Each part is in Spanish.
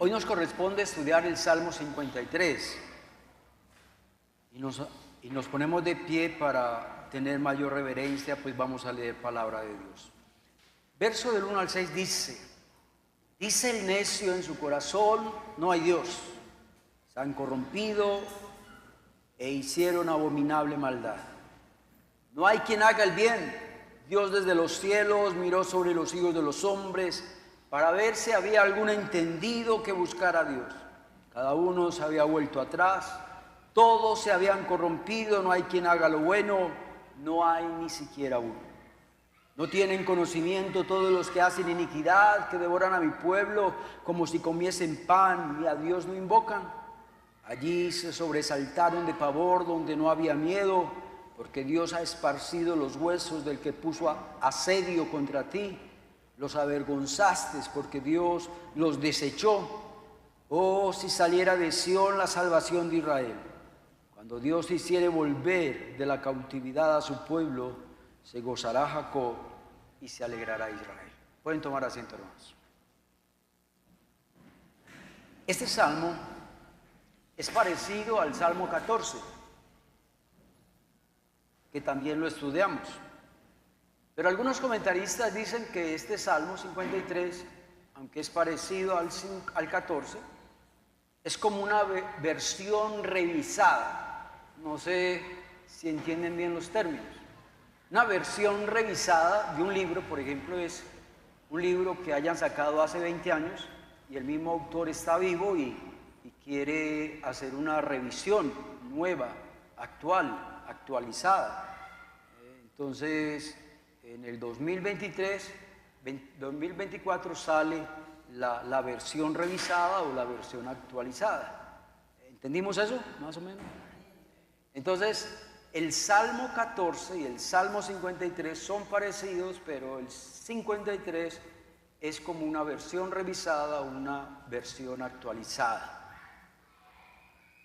Hoy nos corresponde estudiar el Salmo 53 y nos ponemos de pie para tener mayor reverencia, pues vamos a leer palabra de Dios. Verso del 1 al 6 dice el necio en su corazón, no hay Dios. Se han corrompido e hicieron abominable maldad. No hay quien haga el bien. Dios desde los cielos miró sobre los hijos de los hombres para ver si había algún entendido que buscara a Dios. Cada uno se había vuelto atrás, todos se habían corrompido, no hay quien haga lo bueno, no hay ni siquiera uno. No tienen conocimiento todos los que hacen iniquidad, que devoran a mi pueblo como si comiesen pan y a Dios no invocan. Allí se sobresaltaron de pavor donde no había miedo, porque Dios ha esparcido los huesos del que puso asedio contra ti. Los avergonzaste porque Dios los desechó. Oh, si saliera de Sión la salvación de Israel. Cuando Dios hiciere volver de la cautividad a su pueblo, se gozará Jacob y se alegrará Israel. Pueden tomar asiento, hermanos. Este salmo es parecido al Salmo 14, que también lo estudiamos. Pero algunos comentaristas dicen que este Salmo 53, aunque es parecido al 14, es como una versión revisada. No sé si entienden bien los términos. Una versión revisada de un libro, por ejemplo, es un libro que hayan sacado hace 20 años y el mismo autor está vivo y quiere hacer una revisión nueva, actualizada. Entonces, en el 2024 sale la versión revisada o la versión actualizada. ¿Entendimos eso? Más o menos. Entonces, el Salmo 14 y el Salmo 53 son parecidos, pero el 53 es como una versión revisada o una versión actualizada.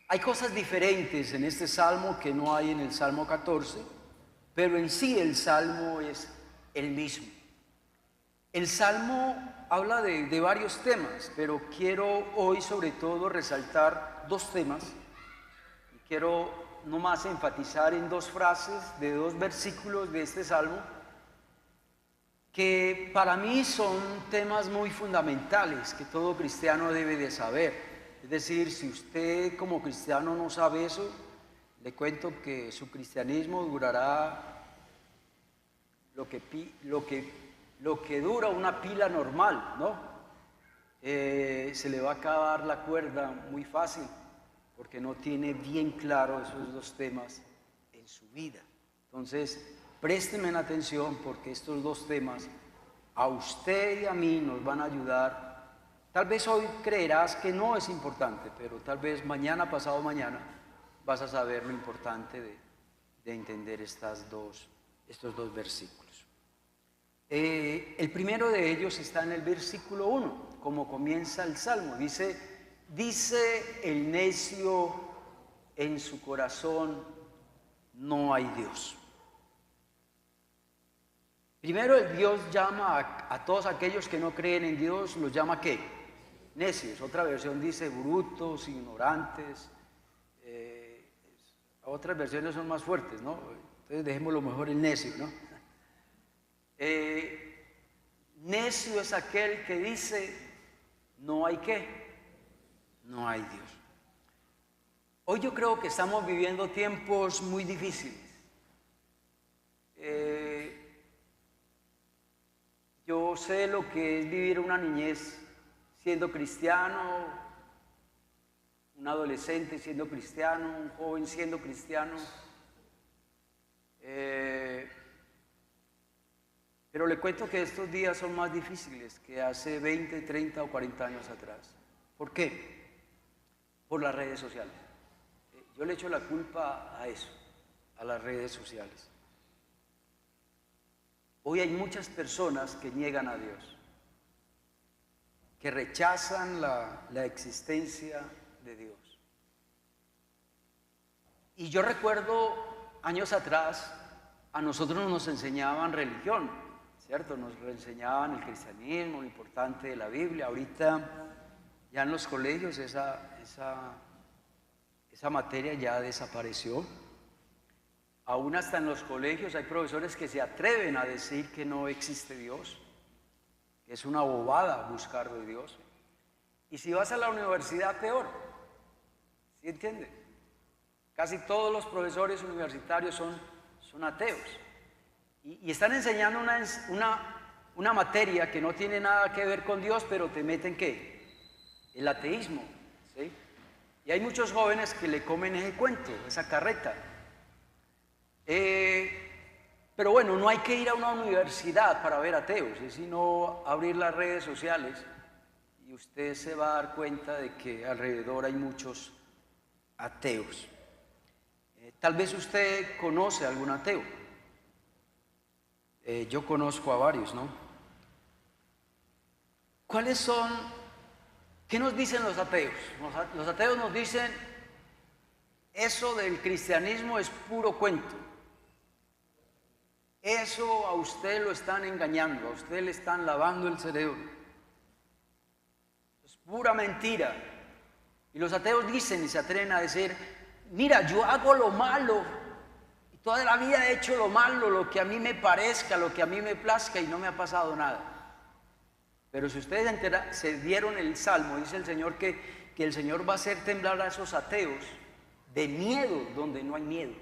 Hay cosas diferentes en este Salmo que no hay en el Salmo 14, pero en sí el Salmo es el mismo. El Salmo habla de varios temas, pero quiero hoy sobre todo resaltar dos temas. Y quiero nomás enfatizar en dos frases de dos versículos de este Salmo, que para mí son temas muy fundamentales que todo cristiano debe de saber. Es decir, si usted como cristiano no sabe eso, le cuento que su cristianismo durará lo que dura una pila normal, ¿no? Se le va a acabar la cuerda muy fácil porque no tiene bien claro esos dos temas en su vida. Entonces, préstenme atención porque estos dos temas a usted y a mí nos van a ayudar. Tal vez hoy creerás que no es importante, pero tal vez mañana, pasado mañana, vas a saber lo importante de entender estos dos versículos. El primero de ellos está en el versículo 1, como comienza el Salmo. Dice el necio en su corazón, no hay Dios. Primero el Dios llama a todos aquellos que no creen en Dios, los llama ¿qué? Necios. Otra versión dice brutos, ignorantes. Otras versiones son más fuertes, ¿no? Entonces dejémoslo mejor el necio, ¿no? Necio es aquel que dice, no hay ¿qué? No hay Dios. Hoy yo creo que estamos viviendo tiempos muy difíciles. Yo sé lo que es vivir una niñez siendo cristiano, un adolescente siendo cristiano, un joven siendo cristiano. Pero le cuento que estos días son más difíciles que hace 20, 30 o 40 años atrás. ¿Por qué? Por las redes sociales. Yo le echo la culpa a eso, a las redes sociales. Hoy hay muchas personas que niegan a Dios, que rechazan la existencia de Dios. Y yo recuerdo años atrás, a nosotros nos enseñaban religión, ¿cierto? Nos enseñaban el cristianismo, lo importante de la Biblia. Ahorita Ya en los colegios esa materia ya desapareció. Aún hasta en los colegios hay profesores que se atreven a decir que no existe Dios, que es una bobada buscar de Dios. Y si vas a la universidad, peor. ¿Sí entiende? Casi todos los profesores universitarios son ateos. Y están enseñando una materia que no tiene nada que ver con Dios, pero te meten ¿qué? El ateísmo, ¿sí? Y hay muchos jóvenes que le comen ese cuento, esa carreta. Pero bueno, no hay que ir a una universidad para ver ateos, es sino abrir las redes sociales y usted se va a dar cuenta de que alrededor hay muchos ateos. Tal vez usted conoce a algún ateo. Yo conozco a varios, ¿no? ¿Qué nos dicen los ateos? Los ateos nos dicen, eso del cristianismo es puro cuento. Eso a usted lo están engañando, a usted le están lavando el cerebro. Es pura mentira. Y los ateos dicen y se atreven a decir, mira, yo hago lo malo, y toda la vida he hecho lo malo, lo que a mí me parezca, lo que a mí me plazca y no me ha pasado nada. Pero si ustedes se dieron el Salmo, dice el Señor que el Señor va a hacer temblar a esos ateos de miedo donde no hay miedo.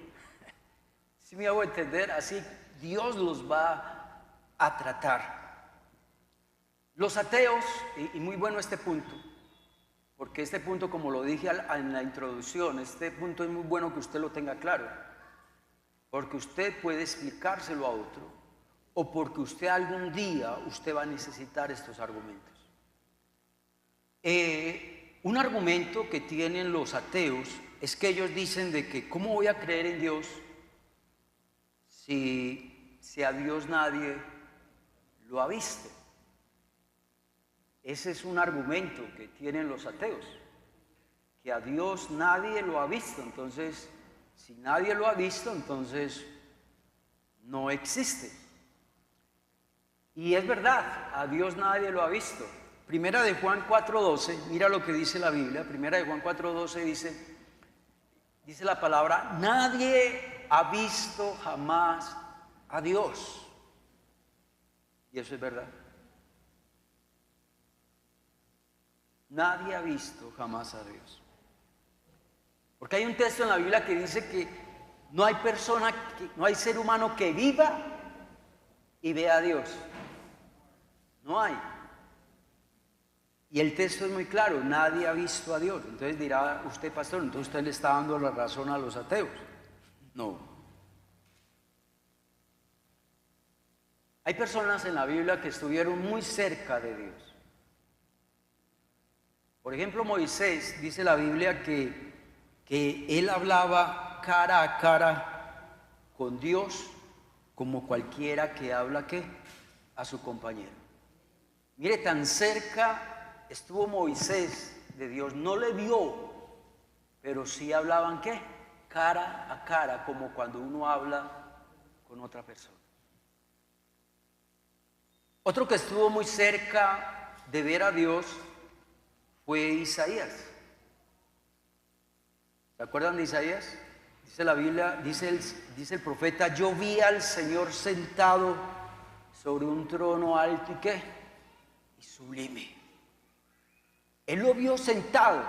¿Sí me hago entender? Así Dios los va a tratar. Los ateos, y muy bueno este punto, porque este punto, como lo dije en la introducción, este punto es muy bueno que usted lo tenga claro, porque usted puede explicárselo a otro, o porque usted algún día va a necesitar estos argumentos. Un argumento que tienen los ateos es que ellos dicen de que ¿cómo voy a creer en Dios si a Dios nadie lo ha visto? Ese es un argumento que tienen los ateos, que a Dios nadie lo ha visto. Entonces, si nadie lo ha visto, entonces no existe. Y es verdad, a Dios nadie lo ha visto. Primera de Juan 4:12, mira lo que dice la Biblia. Primera de Juan 4:12 dice la palabra, nadie ha visto jamás a Dios. Y eso es verdad. Nadie ha visto jamás a Dios. Porque hay un texto en la Biblia que dice que no hay ser humano que viva y vea a Dios. No hay. Y el texto es muy claro, nadie ha visto a Dios. Entonces dirá usted, pastor, entonces usted le está dando la razón a los ateos. No. Hay personas en la Biblia que estuvieron muy cerca de Dios. Por ejemplo, Moisés, dice la Biblia que él hablaba cara a cara con Dios como cualquiera que habla ¿qué? A su compañero. Mire, tan cerca estuvo Moisés de Dios, no le vio, pero sí hablaban ¿qué? Cara a cara, como cuando uno habla con otra persona. Otro que estuvo muy cerca de ver a Dios fue Isaías. ¿Se acuerdan de Isaías? Dice la Biblia, dice el profeta, yo vi al Señor sentado sobre un trono alto y ¿qué? Y sublime. Él lo vio sentado,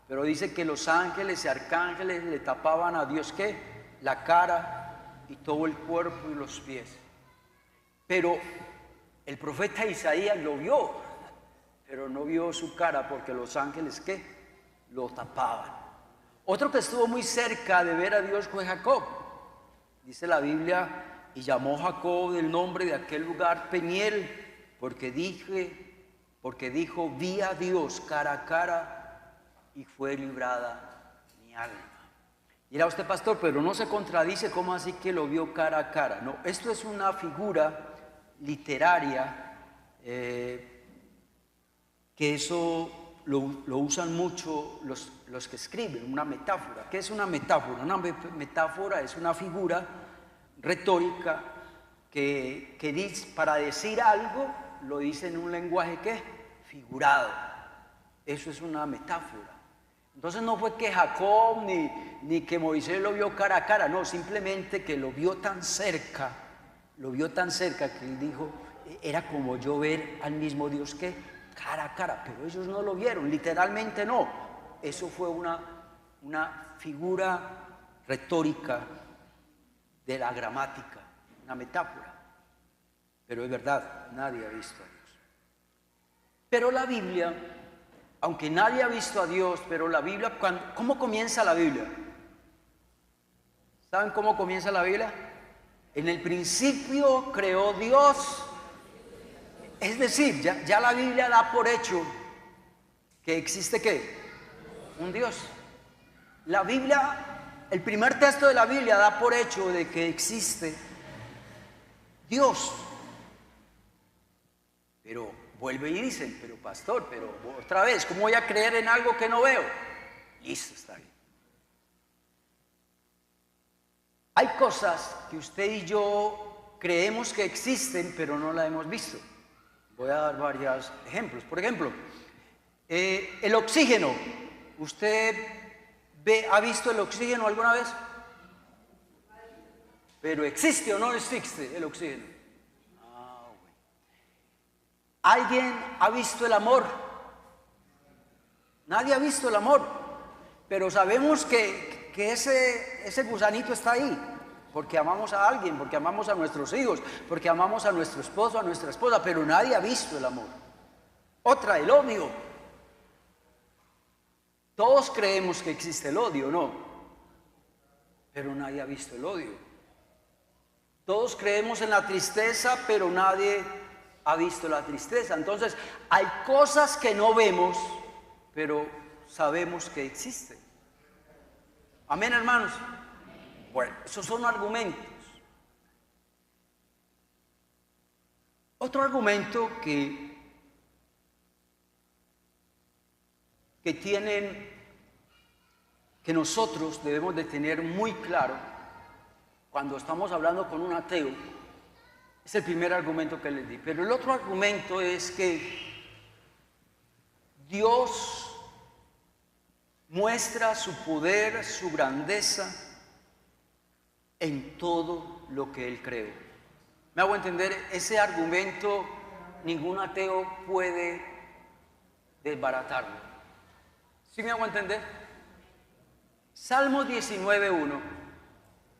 pero dice que los ángeles y arcángeles le tapaban a Dios ¿qué? La cara y todo el cuerpo y los pies. Pero el profeta Isaías lo vio, pero no vio su cara porque los ángeles ¿qué? Lo tapaban. Otro que estuvo muy cerca de ver a Dios fue Jacob. Dice la Biblia, y llamó Jacob del nombre de aquel lugar Peniel, porque dijo, vi a Dios cara a cara y fue librada mi alma. Dirá usted, pastor, pero no se contradice, ¿cómo así que lo vio cara a cara? No, esto es una figura literaria, que eso lo usan mucho los que escriben, una metáfora. ¿Qué es una metáfora? Una metáfora es una figura retórica que dice, para decir algo, lo dice en un lenguaje ¿qué? Figurado. Eso es una metáfora. Entonces no fue que Jacob ni que Moisés lo vio cara a cara, no, simplemente que lo vio tan cerca que él dijo, era como yo ver al mismo Dios que cara a cara, pero ellos no lo vieron, literalmente no. Eso fue una figura retórica de la gramática, una metáfora. Pero es verdad, nadie ha visto a Dios. Pero la Biblia, aunque nadie ha visto a Dios, pero la Biblia, ¿cómo comienza la Biblia? ¿Saben cómo comienza la Biblia? En el principio creó Dios. Es decir, ya la Biblia da por hecho que existe ¿qué? Un Dios. La Biblia, el primer texto de la Biblia da por hecho de que existe Dios. Pero vuelve y dicen, pero pastor, pero otra vez, ¿cómo voy a creer en algo que no veo? Listo, está bien. Hay cosas que usted y yo creemos que existen, pero no las hemos visto. Voy a dar varios ejemplos. Por ejemplo, el oxígeno. ¿Usted ha visto el oxígeno alguna vez? Pero ¿existe o no existe el oxígeno? Bueno. ¿Alguien ha visto el amor? Nadie ha visto el amor, pero sabemos que ese gusanito está ahí, porque amamos a alguien, porque amamos a nuestros hijos, porque amamos a nuestro esposo, a nuestra esposa, pero nadie ha visto el amor. Otra, el odio. Todos creemos que existe el odio, ¿no? Pero nadie ha visto el odio. Todos creemos en la tristeza, pero nadie ha visto la tristeza. Entonces, hay cosas que no vemos, pero sabemos que existen. Amén, hermanos. Bueno, esos son argumentos. Otro argumento que nosotros debemos de tener muy claro cuando estamos hablando con un ateo, es el primer argumento que les di. Pero el otro argumento es que Dios muestra su poder, su grandeza en todo lo que Él creó. ¿Me hago entender? Ese argumento ningún ateo puede desbaratarlo. ¿Sí me hago entender? Salmo 19:1,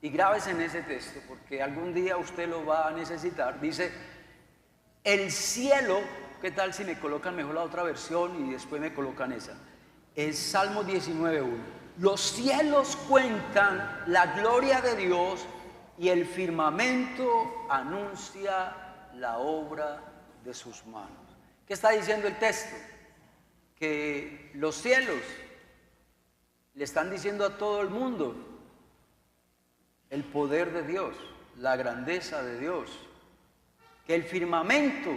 y grábese en ese texto porque algún día usted lo va a necesitar. Dice, el cielo, ¿qué tal si me colocan mejor la otra versión y después me colocan esa? Es Salmo 19:1. Los cielos cuentan la gloria de Dios y el firmamento anuncia la obra de sus manos. ¿Qué está diciendo el texto? Que los cielos le están diciendo a todo el mundo el poder de Dios, la grandeza de Dios. Que el firmamento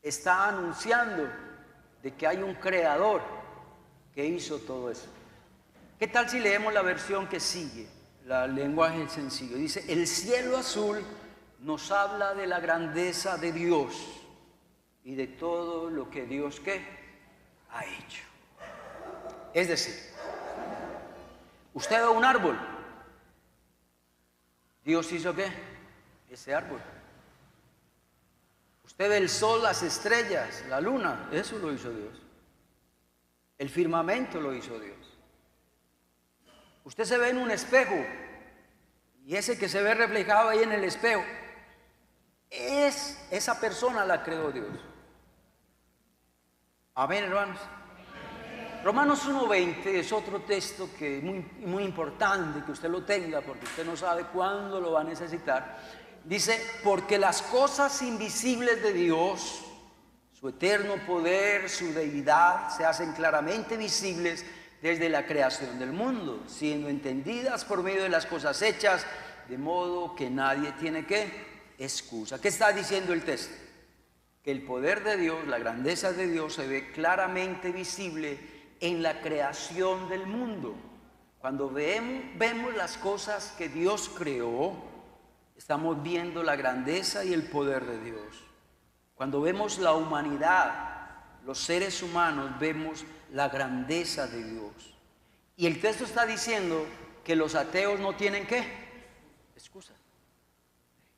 está anunciando de que hay un creador que hizo todo eso. ¿Qué tal si leemos la versión que sigue? El lenguaje sencillo. Dice, el cielo azul nos habla de la grandeza de Dios y de todo lo que Dios ¿qué? Ha hecho. Es decir, usted ve un árbol. ¿Dios hizo qué? Ese árbol. Usted ve el sol, las estrellas, la luna, eso lo hizo Dios. El firmamento lo hizo Dios. Usted se ve en un espejo y ese que se ve reflejado ahí en el espejo, esa persona la creó Dios. Amén, hermanos. Romanos 1:20 es otro texto que es muy importante que usted lo tenga porque usted no sabe cuándo lo va a necesitar. Dice, porque las cosas invisibles de Dios, su eterno poder, su deidad, se hacen claramente visibles desde la creación del mundo, siendo entendidas por medio de las cosas hechas, de modo que nadie tiene ¿qué? Excusa. ¿Qué está diciendo el texto? Que el poder de Dios, la grandeza de Dios se ve claramente visible en la creación del mundo. Cuando vemos las cosas que Dios creó, estamos viendo la grandeza y el poder de Dios. Cuando vemos la humanidad, los seres humanos vemos la grandeza de Dios. Y el texto está diciendo que los ateos no tienen ¿qué? Excusa.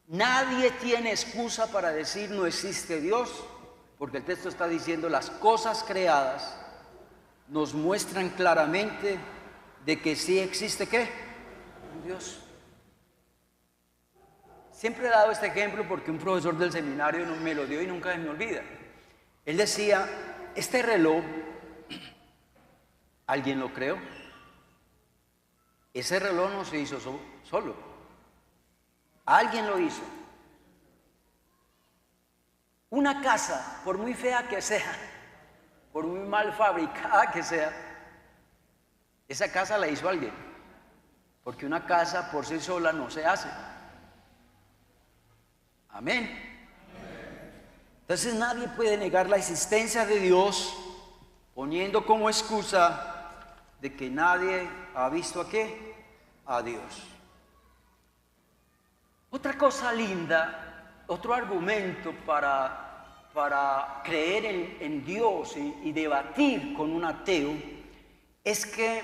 Nadie tiene excusa para decir no existe Dios, porque el texto está diciendo las cosas creadas nos muestran claramente de que sí existe ¿qué? Dios. Siempre he dado este ejemplo porque un profesor del seminario me lo dio y nunca se me olvida. Él decía, este reloj, ¿alguien lo creó? Ese reloj no se hizo solo. Alguien lo hizo. Una casa, por muy fea que sea, por muy mal fabricada que sea, esa casa la hizo alguien. Porque una casa por sí sola no se hace. Amén. Entonces nadie puede negar la existencia de Dios poniendo como excusa de que nadie ha visto ¿a qué? A Dios. Otra cosa linda, otro argumento para creer en Dios y debatir con un ateo es que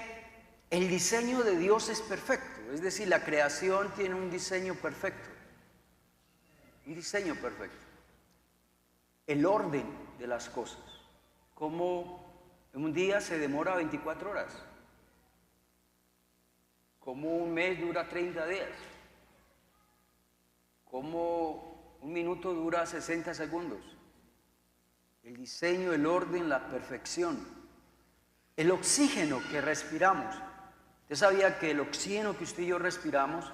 el diseño de Dios es perfecto, es decir, la creación tiene un diseño perfecto. Un diseño perfecto. El orden de las cosas. Como un día se demora 24 horas. Como un mes dura 30 días. Como un minuto dura 60 segundos. El diseño, el orden, la perfección. El oxígeno que respiramos. ¿Usted sabía que el oxígeno que usted y yo respiramos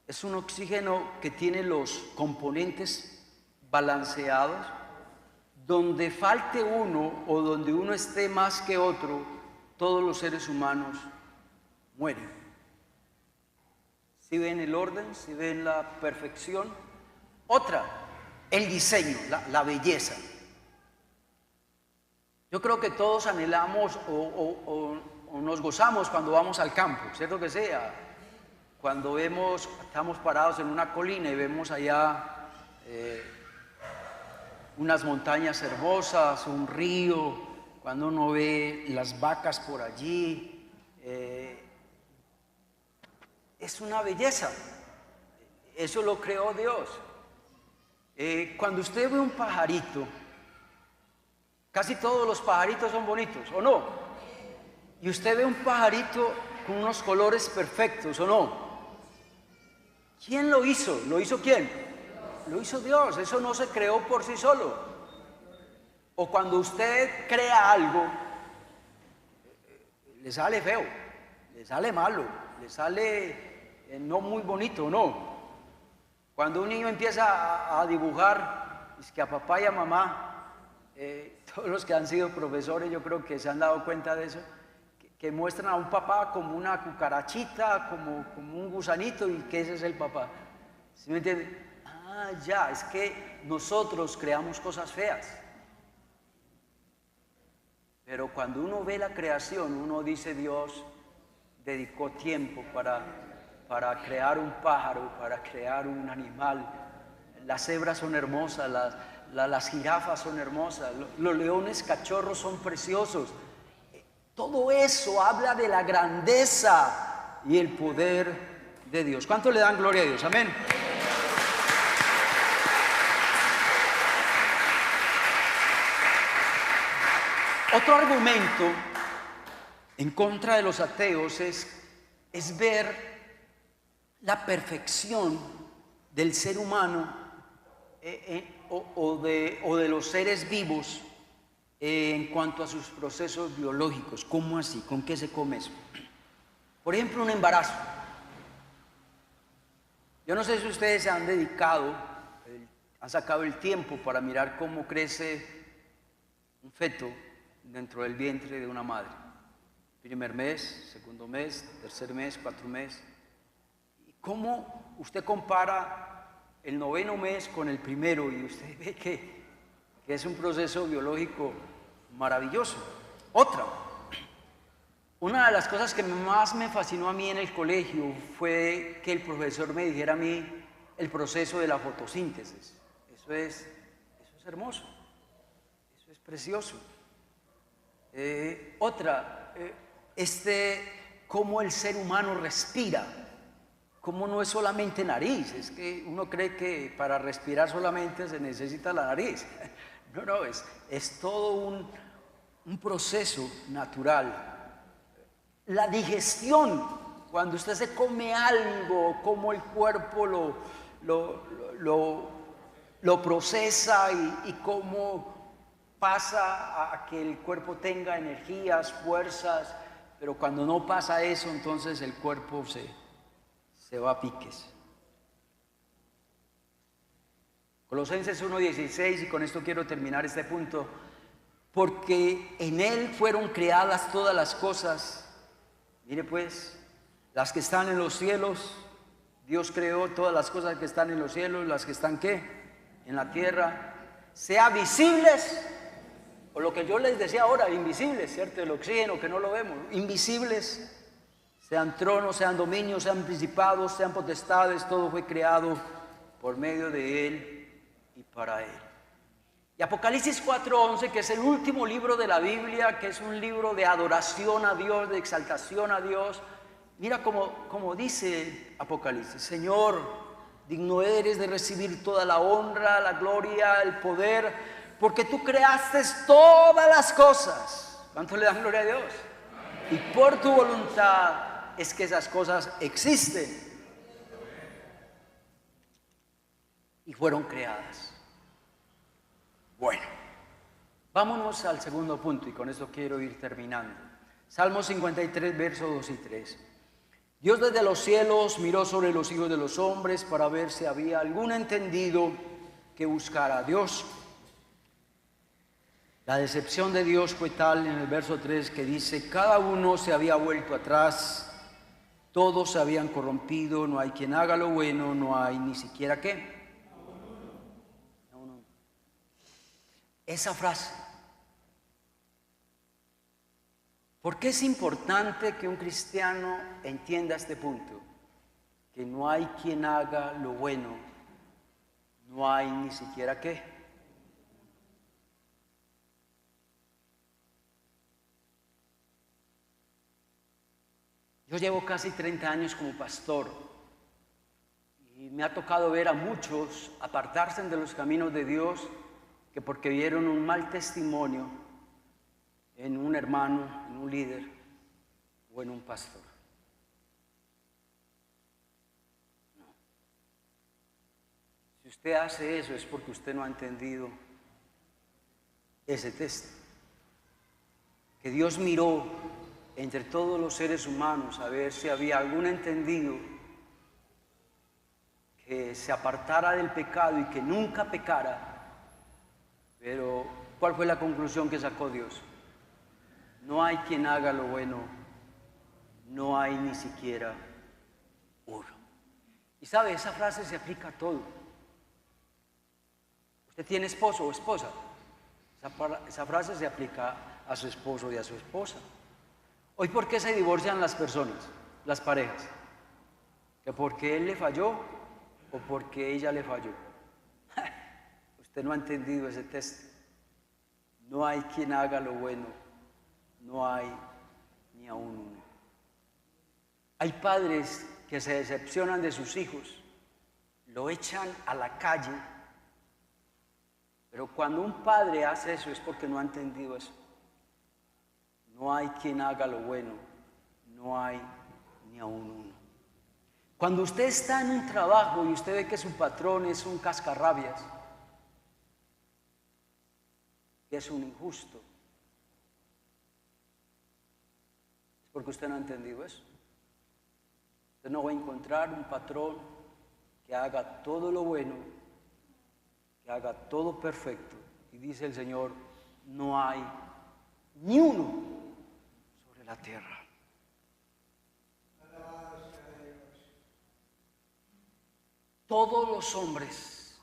es un oxígeno que tiene los componentes balanceados? Donde falte uno o donde uno esté más que otro, todos los seres humanos mueren. ¿Sí ven el orden? ¿Sí ven la perfección? Otra, el diseño, la belleza. Yo creo que todos anhelamos o nos gozamos cuando vamos al campo, ¿cierto que sea? Cuando estamos parados en una colina y vemos allá unas montañas hermosas, un río, cuando uno ve las vacas por allí, es una belleza. Eso lo creó Dios. Cuando usted ve un pajarito, casi todos los pajaritos son bonitos, ¿o no? Y usted ve un pajarito con unos colores perfectos, ¿o no? ¿Quién lo hizo? ¿Lo hizo quién? Lo hizo Dios. Eso no se creó por sí solo. O cuando usted crea algo, le sale feo, le sale malo, le sale no muy bonito, ¿no? Cuando un niño empieza a dibujar, es que a papá y a mamá, todos los que han sido profesores yo creo que se han dado cuenta de eso, que muestran a un papá como una cucarachita, como un gusanito y que ese es el papá. ¿Sí me entienden? Ah, ya, es que nosotros creamos cosas feas. Pero cuando uno ve la creación, uno dice Dios dedicó tiempo para crear un pájaro, para crear un animal. Las cebras son hermosas, las jirafas son hermosas, los leones cachorros son preciosos. Todo eso habla de la grandeza y el poder de Dios. ¿Cuánto le dan gloria a Dios? Amén. Otro argumento en contra de los ateos es ver la perfección del ser humano o de los seres vivos en cuanto a sus procesos biológicos. ¿Cómo así? ¿Con qué se come eso? Por ejemplo, un embarazo. Yo no sé si ustedes se han dedicado, han sacado el tiempo para mirar cómo crece un feto dentro del vientre de una madre. Primer mes, segundo mes, tercer mes, cuarto mes. ¿Y cómo usted compara el noveno mes con el primero? Y usted ve que es un proceso biológico maravilloso. Otra, una de las cosas que más me fascinó a mí en el colegio fue que el profesor me dijera a mí el proceso de la fotosíntesis. Eso es hermoso. Eso es precioso. Cómo el ser humano respira, cómo no es solamente nariz, es que uno cree que para respirar solamente se necesita la nariz. No, es todo un proceso natural. La digestión, cuando usted se come algo, cómo el cuerpo lo procesa y cómo pasa a que el cuerpo tenga energías, fuerzas, pero cuando no pasa eso, entonces el cuerpo se va a piques. Colosenses 1:16, y con esto quiero terminar este punto, porque en Él fueron creadas todas las cosas. Mire pues, las que están en los cielos, Dios creó todas las cosas que están en los cielos, las que están ¿qué? En la tierra, sea visibles, o lo que yo les decía ahora, invisibles, ¿cierto? El oxígeno que no lo vemos, invisibles, sean tronos, sean dominios, sean principados, sean potestades, todo fue creado por medio de Él y para Él. Y Apocalipsis 4:11, que es el último libro de la Biblia, que es un libro de adoración a Dios, de exaltación a Dios. Mira como dice Apocalipsis: Señor, digno eres de recibir toda la honra, la gloria, el poder, porque tú creaste todas las cosas. ¿Cuánto le dan gloria a Dios? Y por tu voluntad es que esas cosas existen y fueron creadas. Bueno, vámonos al segundo punto, y con esto quiero ir terminando. Salmo 53, versos 2 y 3. Dios desde los cielos miró sobre los hijos de los hombres para ver si había algún entendido que buscara a Dios. La decepción de Dios fue tal en el verso 3 que dice: cada uno se había vuelto atrás, todos se habían corrompido, no hay quien haga lo bueno, no hay ni siquiera ¿qué? Esa frase, ¿por qué es importante que un cristiano entienda este punto? Que no hay quien haga lo bueno, no hay ni siquiera ¿qué? Yo llevo casi 30 años como pastor y me ha tocado ver a muchos apartarse de los caminos de Dios, que porque vieron un mal testimonio en un hermano, en un líder o en un pastor. No. Si usted hace eso es porque usted no ha entendido ese texto. Que Dios miró entre todos los seres humanos a ver si había algún entendido que se apartara del pecado y que nunca pecara. Pero, ¿cuál fue la conclusión que sacó Dios? No hay quien haga lo bueno, no hay ni siquiera uno. Y sabe, esa frase se aplica a todo. Usted tiene esposo o esposa, esa frase se aplica a su esposo y a su esposa. Hoy, ¿por qué se divorcian las personas, las parejas? ¿Que porque él le falló o porque ella le falló? Usted no ha entendido ese texto. No hay quien haga lo bueno, no hay ni aún uno. Hay padres que se decepcionan de sus hijos, lo echan a la calle, pero cuando un padre hace eso es porque no ha entendido eso. No hay quien haga lo bueno, no hay ni aún uno. Cuando usted está en un trabajo y usted ve que su patrón es un cascarrabias, que es un injusto, es porque usted no ha entendido eso. Usted no va a encontrar un patrón que haga todo lo bueno, que haga todo perfecto. Y dice el Señor, no hay ni uno sobre la tierra. Todos los hombres,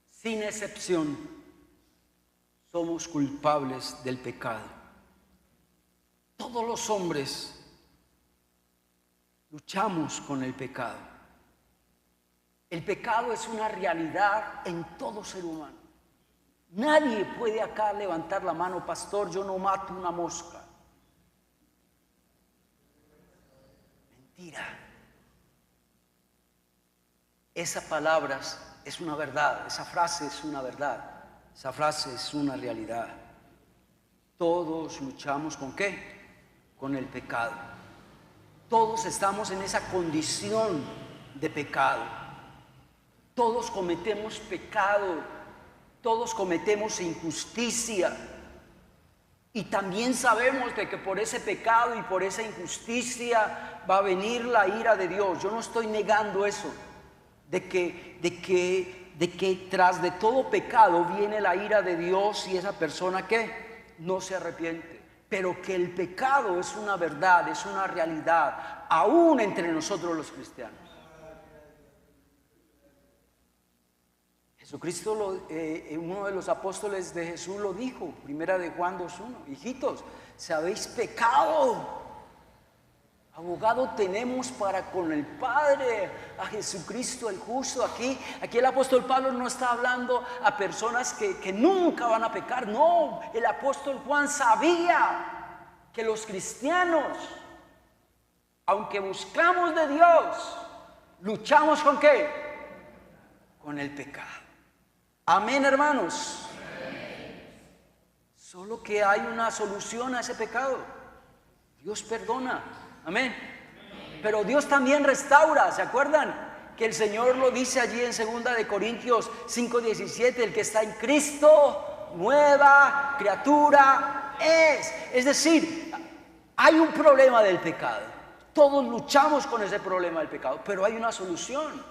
sin excepción, somos culpables del pecado. Todos los hombres luchamos con el pecado. El pecado es una realidad en todo ser humano. Nadie puede acá levantar la mano, pastor, yo no mato una mosca. Mentira. Esa palabra es una verdad, esa frase es una verdad, esa frase es una realidad. Todos luchamos ¿con qué? Con el pecado. Todos estamos en esa condición de pecado. Todos cometemos pecado. Todos cometemos injusticia y también sabemos que por ese pecado y por esa injusticia va a venir la ira de Dios. Yo no estoy negando eso, de que tras de todo pecado viene la ira de Dios y esa persona que no se arrepiente. Pero que el pecado es una verdad, es una realidad, aún entre nosotros los cristianos. Jesucristo, uno de los apóstoles de Jesús lo dijo, primera de Juan 2:1, hijitos, si habéis pecado, abogado tenemos para con el Padre, a Jesucristo el justo. Aquí el apóstol Pablo no está hablando a personas que nunca van a pecar, no, el apóstol Juan sabía que los cristianos, aunque buscamos de Dios, luchamos ¿con qué? Con el pecado. Amén, hermanos. Solo que hay una solución a ese pecado. Dios perdona. Amén. Pero Dios también restaura. ¿Se acuerdan? Que el Señor lo dice allí en 2 de Corintios 5:17. El que está en Cristo, nueva criatura es. Es decir, hay un problema del pecado. Todos luchamos con ese problema del pecado. Pero hay una solución.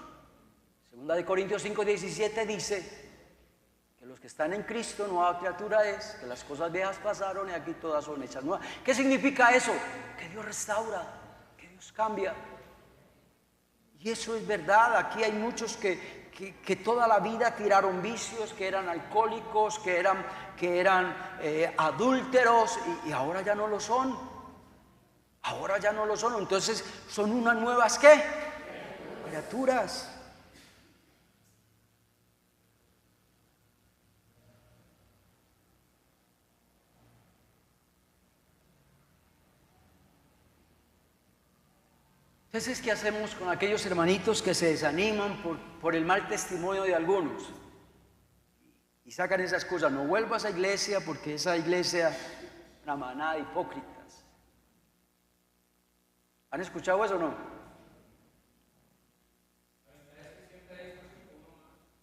2 de Corintios 5:17 dice que los que están en Cristo, nueva criatura es, que las cosas viejas pasaron y aquí todas son hechas nuevas. ¿Qué significa eso? Que Dios restaura, que Dios cambia. Y eso es verdad. Aquí hay muchos que toda la vida tiraron vicios, que eran alcohólicos, que eran adúlteros y ahora ya no lo son. Ahora ya no lo son. Entonces son unas nuevas ¿qué? Criaturas. Entonces, ¿qué hacemos con aquellos hermanitos que se desaniman por el mal testimonio de algunos? Y sacan esas cosas, no vuelvo a esa iglesia porque esa iglesia es una manada de hipócritas. ¿Han escuchado eso o no?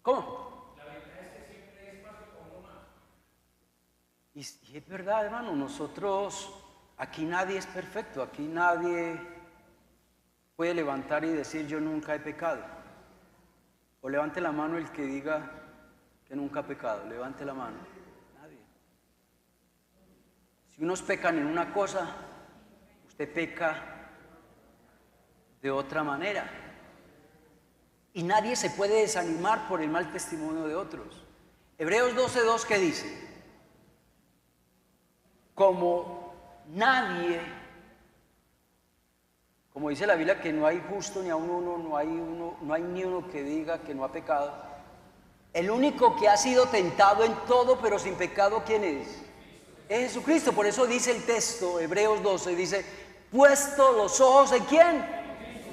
¿Cómo? La verdad es que siempre es paso con uno más. Y es verdad, hermano, nosotros, aquí nadie es perfecto, aquí nadie puede levantar y decir yo nunca he pecado. O levante la mano el que diga que nunca ha pecado. Levante la mano. Nadie. Si unos pecan en una cosa, usted peca de otra manera. Y nadie se puede desanimar por el mal testimonio de otros. Hebreos 12:2, ¿qué dice? Como dice la Biblia, que no hay justo ni aun uno, no hay ni uno que diga que no ha pecado. El único que ha sido tentado en todo, pero sin pecado, ¿quién es? Es Jesucristo. Por eso dice el texto, Hebreos 12, dice, puesto los ojos ¿en quién?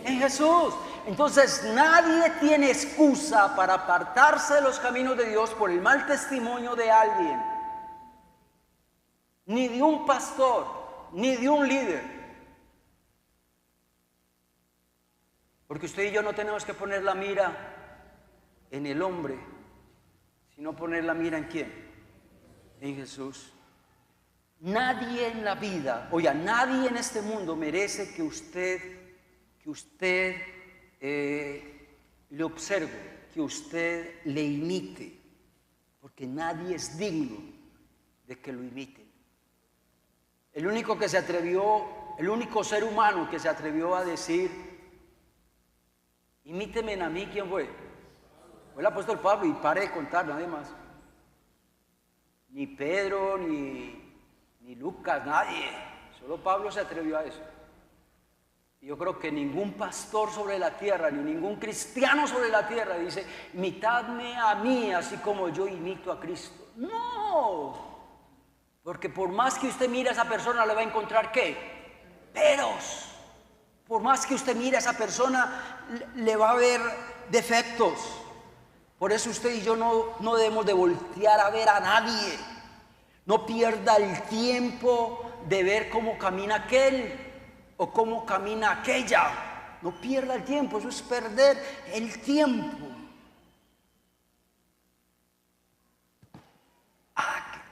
En Jesús. Entonces nadie tiene excusa para apartarse de los caminos de Dios por el mal testimonio de alguien, ni de un pastor, ni de un líder. Porque usted y yo no tenemos que poner la mira en el hombre, sino poner la mira ¿en quién? En Jesús. Nadie en la vida, oiga, nadie en este mundo merece que usted le observe, que usted le imite, porque nadie es digno de que lo imite. El único ser humano que se atrevió a decir imíteme a mí, ¿quién fue? Fue el apóstol Pablo, y pare de contar, nadie más. Ni Pedro, ni Lucas, nadie. Solo Pablo se atrevió a eso. Y yo creo que ningún pastor sobre la tierra, ni ningún cristiano sobre la tierra dice, imitadme a mí, así como yo imito a Cristo. No, porque por más que usted mire a esa persona le va a encontrar ¿qué? Peros. Por más que usted mire a esa persona le va a ver defectos. Por eso usted y yo no debemos de voltear a ver a nadie. No pierda el tiempo de ver cómo camina aquel o cómo camina aquella. No pierda el tiempo, eso es perder el tiempo.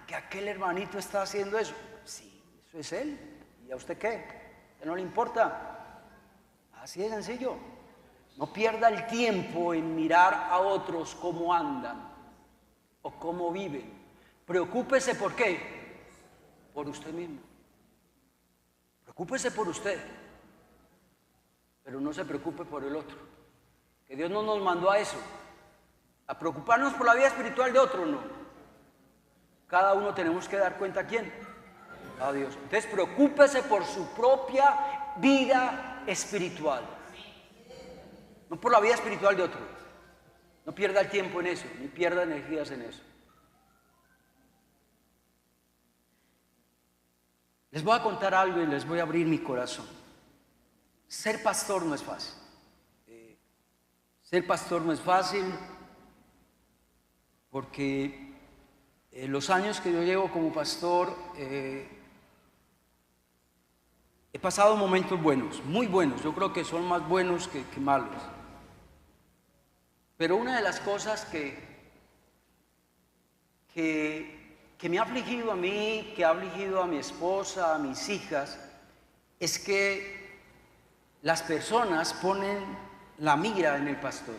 Que aquel hermanito está haciendo eso. Sí, eso es él. ¿Y a usted qué? ¿A no le importa? Así de sencillo. No pierda el tiempo en mirar a otros cómo andan o cómo viven. Preocúpese por qué. Por usted mismo. Preocúpese por usted. Pero no se preocupe por el otro. Que Dios no nos mandó a eso. A preocuparnos por la vida espiritual de otro, no. Cada uno tenemos que dar cuenta a quién. A Dios. Entonces preocúpese por su propia vida espiritual. No por la vida espiritual de otro. No pierda el tiempo en eso, ni pierda energías en eso. Les voy a contar algo y les voy a abrir mi corazón. Ser pastor no es fácil. Ser pastor no es fácil porque los años que yo llevo como pastor he pasado momentos buenos, muy buenos. Yo creo que son más buenos que malos. Pero una de las cosas que me ha afligido a mí, que ha afligido a mi esposa, a mis hijas, es que las personas ponen la mira en el pastor.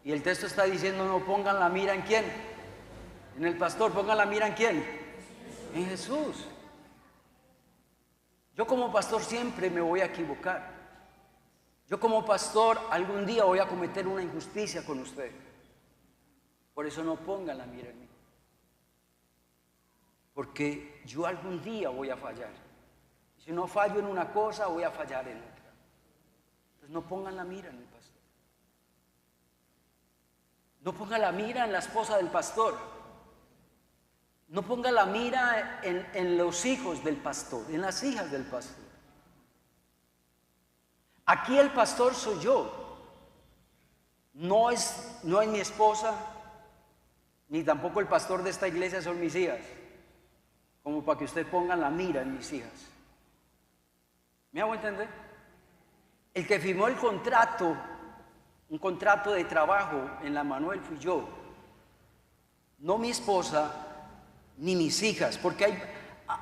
Y el texto está diciendo, no pongan la mira en quién, en el pastor, pongan la mira en quién, en Jesús. Yo como pastor siempre me voy a equivocar. Yo como pastor algún día voy a cometer una injusticia con usted. Por eso no pongan la mira en mí. Porque yo algún día voy a fallar. Si no fallo en una cosa, voy a fallar en otra. Entonces no pongan la mira en el pastor. No pongan la mira en la esposa del pastor. No ponga la mira en los hijos del pastor, en las hijas del pastor. Aquí el pastor soy yo. No es mi esposa, ni tampoco el pastor de esta iglesia son mis hijas. Como para que usted ponga la mira en mis hijas. ¿Me hago entender? El que firmó el contrato, un contrato de trabajo en la Manuel fui yo. No mi esposa, ni mis hijas. Porque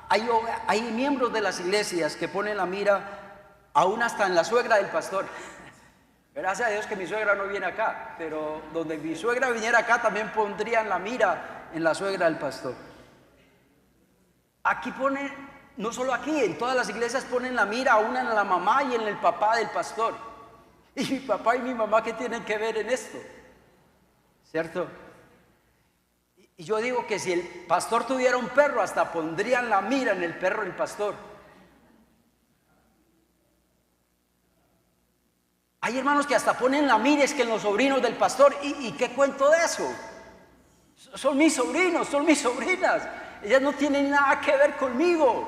hay miembros de las iglesias que ponen la mira aún hasta en la suegra del pastor. Gracias a Dios que mi suegra no viene acá, pero donde mi suegra viniera acá también pondrían la mira en la suegra del pastor. Aquí pone, no solo aquí, en todas las iglesias ponen la mira aún en la mamá y en el papá del pastor. Y mi papá y mi mamá, ¿qué tienen que ver en esto? ¿Cierto? Y yo digo que si el pastor tuviera un perro, hasta pondrían la mira en el perro del pastor. Hay hermanos que hasta ponen la mira es que en los sobrinos del pastor. ¿Y qué cuento de eso? Son mis sobrinos, son mis sobrinas. Ellas no tienen nada que ver conmigo.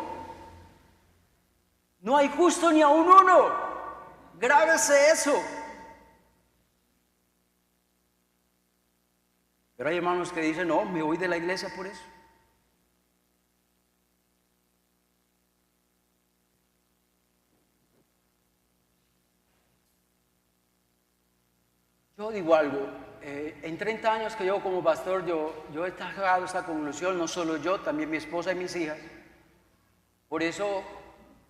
No hay justo ni aun uno. Grábese eso. Pero hay hermanos que dicen, no, me voy de la iglesia por eso. Yo digo algo, en 30 años que llevo como pastor, yo he trabajado esta conclusión, no solo yo, también mi esposa y mis hijas. Por eso,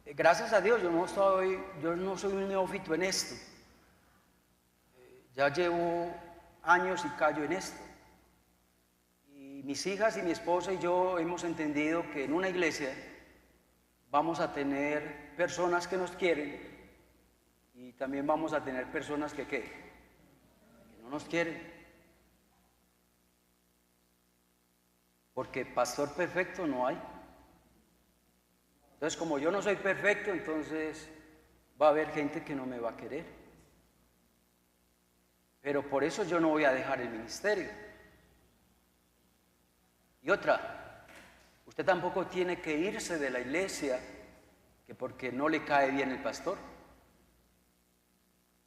gracias a Dios, yo no soy un neófito en esto. Ya llevo años y callo en esto. Y mis hijas y mi esposa y yo hemos entendido que en una iglesia vamos a tener personas que nos quieren y también vamos a tener personas que no nos quieren. Porque pastor perfecto no hay. Entonces, como yo no soy perfecto, entonces va a haber gente que no me va a querer. pero por eso yo no voy a dejar el ministerio. Y otra, usted tampoco tiene que irse de la iglesia que porque no le cae bien el pastor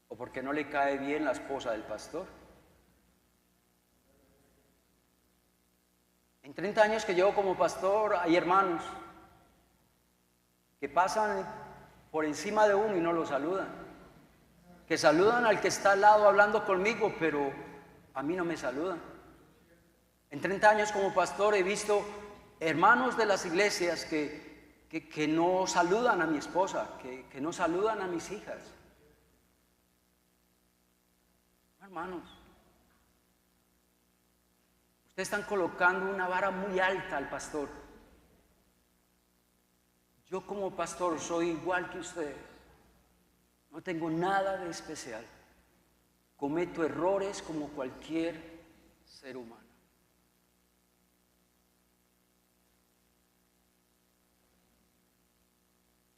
o porque no le cae bien la esposa del pastor. En 30 años que llevo como pastor hay hermanos que pasan por encima de uno y no lo saludan, que saludan al que está al lado hablando conmigo, pero a mí no me saludan. En 30 años como pastor he visto hermanos de las iglesias que no saludan a mi esposa, que no saludan a mis hijas. Hermanos, ustedes están colocando una vara muy alta al pastor. Yo como pastor soy igual que ustedes. No tengo nada de especial. Cometo errores como cualquier ser humano.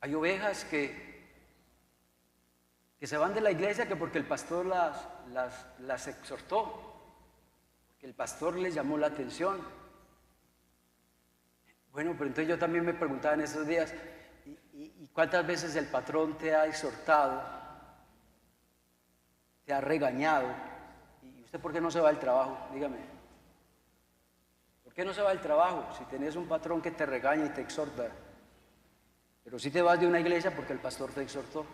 Hay ovejas que se van de la iglesia que porque el pastor las exhortó, porque el pastor les llamó la atención. Bueno, pero entonces yo también me preguntaba en esos días, ¿y cuántas veces el patrón te ha exhortado, te ha regañado? ¿Y usted por qué no se va al trabajo? Dígame. ¿Por qué no se va al trabajo si tenés un patrón que te regaña y te exhorta? Pero si te vas de una iglesia porque el pastor te exhortó.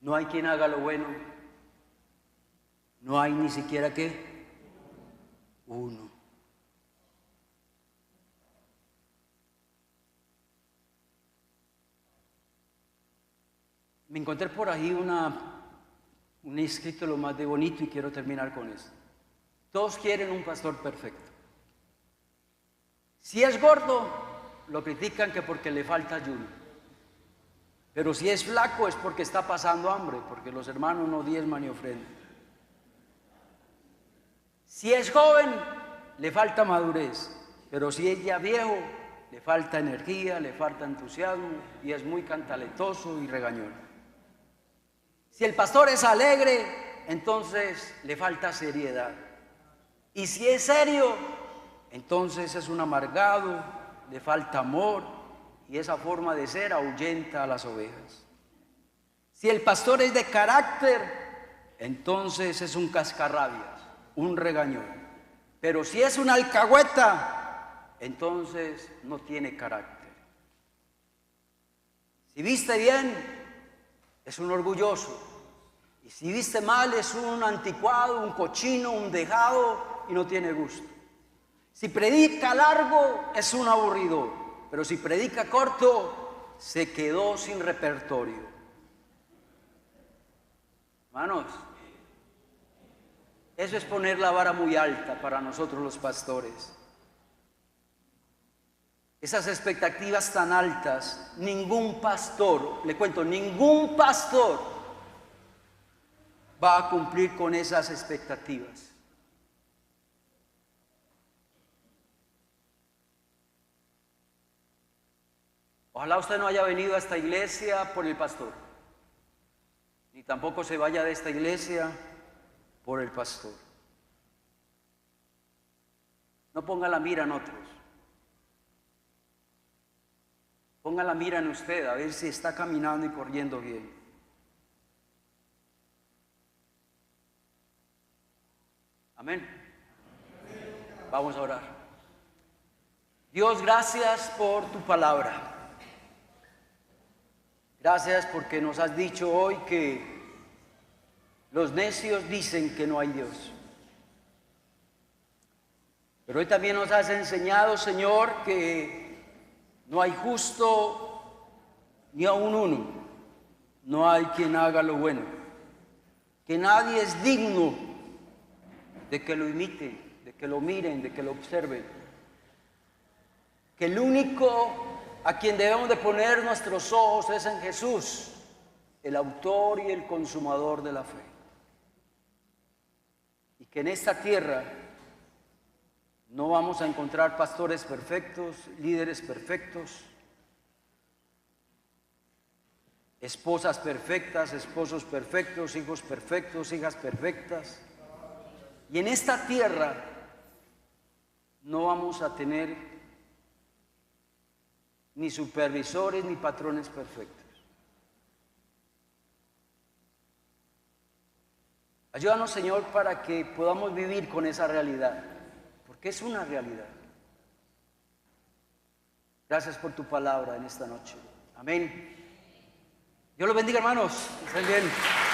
No hay quien haga lo bueno. No hay ni siquiera ¿qué? Uno. Me encontré por ahí un escrito lo más de bonito y quiero terminar con esto. Todos quieren un pastor perfecto. Si es gordo, lo critican que porque le falta ayuno. Pero si es flaco es porque está pasando hambre, porque los hermanos no diezman ni ofrendan. Si es joven, le falta madurez. Pero si es ya viejo, le falta energía, le falta entusiasmo y es muy cantaletoso y regañón. Si el pastor es alegre, entonces le falta seriedad. Y si es serio, entonces es un amargado, le falta amor. Y esa forma de ser ahuyenta a las ovejas. Si el pastor es de carácter, entonces es un cascarrabias, un regañón. Pero si es una alcahueta, entonces no tiene carácter. Si viste bien, es un orgulloso. Y si viste mal, es un anticuado, un cochino, un dejado y no tiene gusto. Si predica largo, es un aburridor. Pero si predica corto, se quedó sin repertorio. Hermanos, eso es poner la vara muy alta para nosotros los pastores. Esas expectativas tan altas, ningún pastor, le cuento, ningún pastor va a cumplir con esas expectativas. Ojalá usted no haya venido a esta iglesia por el pastor, ni tampoco se vaya de esta iglesia por el pastor. No ponga la mira en otros. Ponga la mira en usted, a ver si está caminando y corriendo bien. Amén. Vamos a orar. Dios, gracias por tu palabra. Gracias porque nos has dicho hoy que los necios dicen que no hay Dios. Pero hoy también nos has enseñado, Señor, que no hay justo ni aun uno. No hay quien haga lo bueno. Que nadie es digno de que lo imiten, de que lo miren, de que lo observen. Que el único a quien debemos de poner nuestros ojos es en Jesús, el autor y el consumador de la fe. Y que en esta tierra No vamos a encontrar pastores perfectos, líderes perfectos, esposas perfectas, esposos perfectos, hijos perfectos, hijas perfectas. Y en esta tierra no vamos a tener ni supervisores ni patrones perfectos. Ayúdanos, Señor, para que podamos vivir con esa realidad, porque es una realidad. Gracias por tu palabra en esta noche. Amén. Dios los bendiga, hermanos. Estén bien.